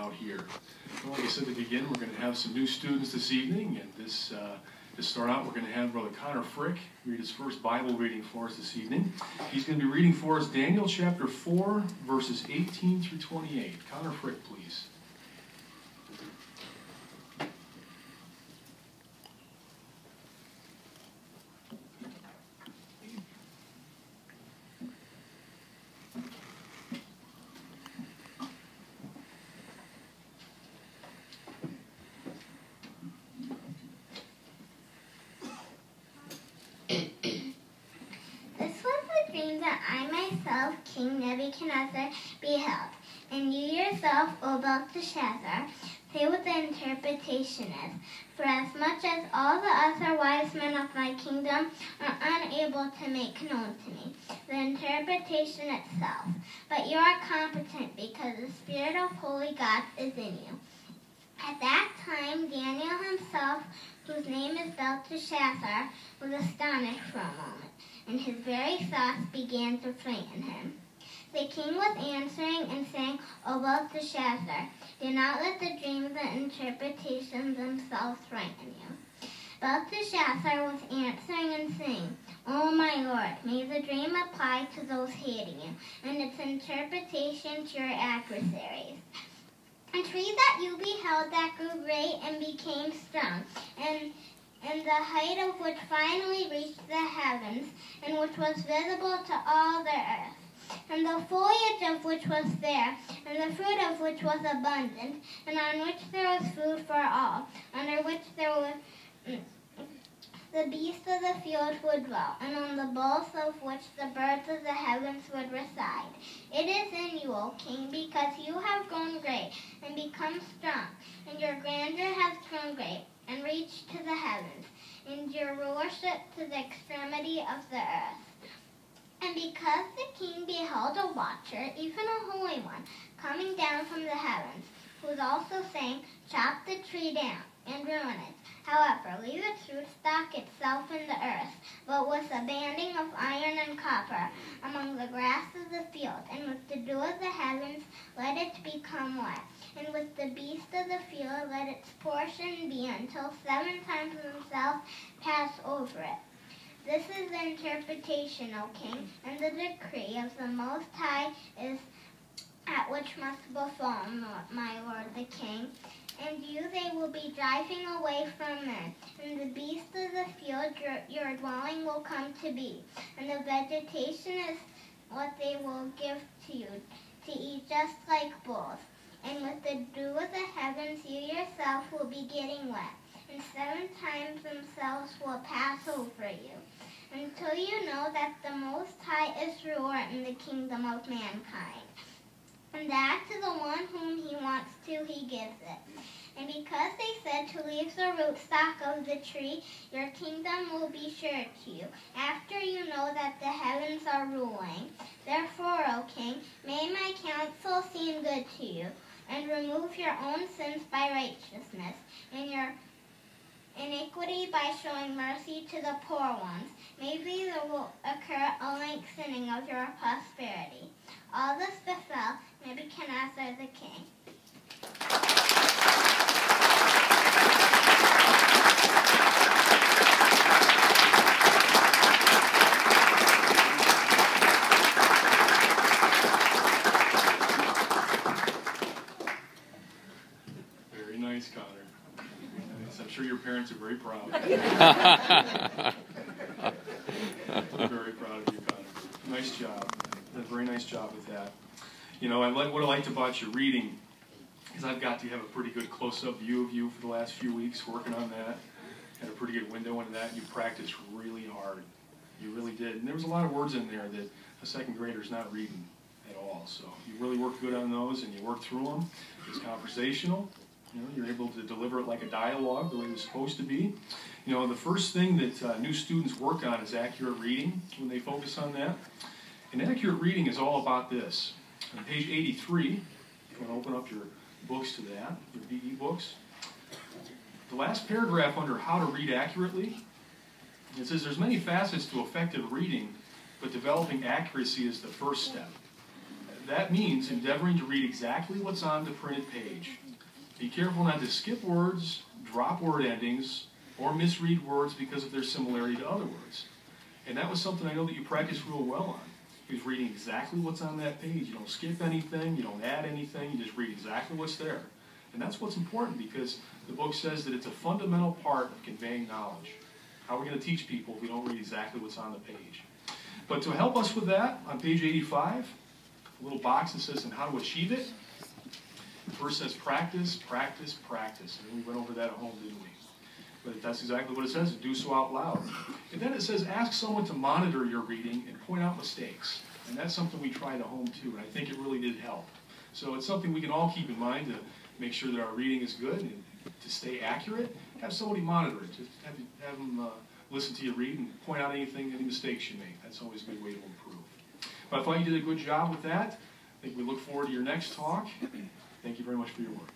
out here. Well, like I said at the beginning, we're going to have some new students this evening, and to start out, we're going to have Brother Connor Frick read his first Bible reading for us this evening. He's going to be reading for us Daniel chapter 4, verses 18 through 28. Connor Frick, please. King Nebuchadnezzar beheld, and you yourself, O Belteshazzar, say what the interpretation is. For as much as all the other wise men of my kingdom are unable to make known to me the interpretation itself, but you are competent because the Spirit of holy God is in you. At that time, Daniel himself, whose name is Belteshazzar, was astonished for a moment, and his very thoughts began to frighten him. The king was answering and saying, O Belteshazzar, do not let the dreams and interpretations themselves frighten you. Belteshazzar was answering and saying, O my lord, may the dream apply to those hating you, and its interpretation to your adversaries. A tree that you beheld that grew great and became strong, and the height of which finally reached the heavens, and which was visible to all the earth. And the foliage of which was there, and the fruit of which was abundant, and on which there was food for all, under which there was the beasts of the field would dwell, and on the boughs of which the birds of the heavens would reside. It is in you, O king, because you have grown great and become strong, and your grandeur has grown great and reached to the heavens, and your rulership to the extremity of the earth. And because the king beheld a watcher, even a holy one, coming down from the heavens, who was also saying, chop the tree down and ruin it. However, leave its rootstock itself in the earth, but with a banding of iron and copper among the grass of the field, and with the dew of the heavens let it become wet, and with the beast of the field let its portion be until 7 times themselves pass over it. This is the interpretation, O king, and the decree of the Most High is at which must befall, my lord the king. And you they will be driving away from men, and the beasts of the field your dwelling will come to be, and the vegetation is what they will give to you to eat just like bulls. And with the dew of the heavens you yourself will be getting wet, and 7 times themselves will pass over you, until you know that the Most High is ruler in the kingdom of mankind. And that to the one whom he wants to, he gives it. And because they said to leave the rootstock of the tree, your kingdom will be sure to you, after you know that the heavens are ruling. Therefore, O king, may my counsel seem good to you, and remove your own sins by righteousness, and your iniquity by showing mercy to the poor ones. Maybe there will occur a lengthening of your prosperity. All this befell Nebuchadnezzar the king. Very nice, Connor. I'm sure your parents are very proud. I'm very proud of you, Connor. Nice job. A very nice job with that. You know, what I liked about your reading is I've got to have a pretty good close-up view of you for the last few weeks working on that. Had a pretty good window into that. You practiced really hard. You really did. And there was a lot of words in there that a second grader's not reading at all. So you really worked good on those, and you worked through them. It was conversational. You know, you're able to deliver it like a dialogue, the way it was supposed to be. You know, the first thing that new students work on is accurate reading when they focus on that. And accurate reading is all about this. On page 83, if you want to open up your books to that, your DE books, the last paragraph under how to read accurately, it says there's many facets to effective reading, but developing accuracy is the first step. that means endeavoring to read exactly what's on the printed page. Be careful not to skip words, drop word endings, or misread words because of their similarity to other words. And that was something I know that you practiced real well on. He was reading exactly what's on that page. You don't skip anything, you don't add anything, you just read exactly what's there. And that's what's important, because the book says that it's a fundamental part of conveying knowledge. How are we going to teach people if we don't read exactly what's on the page? But to help us with that, on page 85, a little box that says, and how to achieve it. The verse says, practice, practice, practice. And we went over that at home, didn't we? But that's exactly what it says, do so out loud. And then it says, ask someone to monitor your reading and point out mistakes. And that's something we tried at home too, and I think it really did help. So it's something we can all keep in mind to make sure that our reading is good and to stay accurate. Have somebody monitor it. Just have them listen to you read and point out anything, any mistakes you make. That's always a good way to improve. But I thought you did a good job with that. I think we look forward to your next talk. Thank you very much for your work.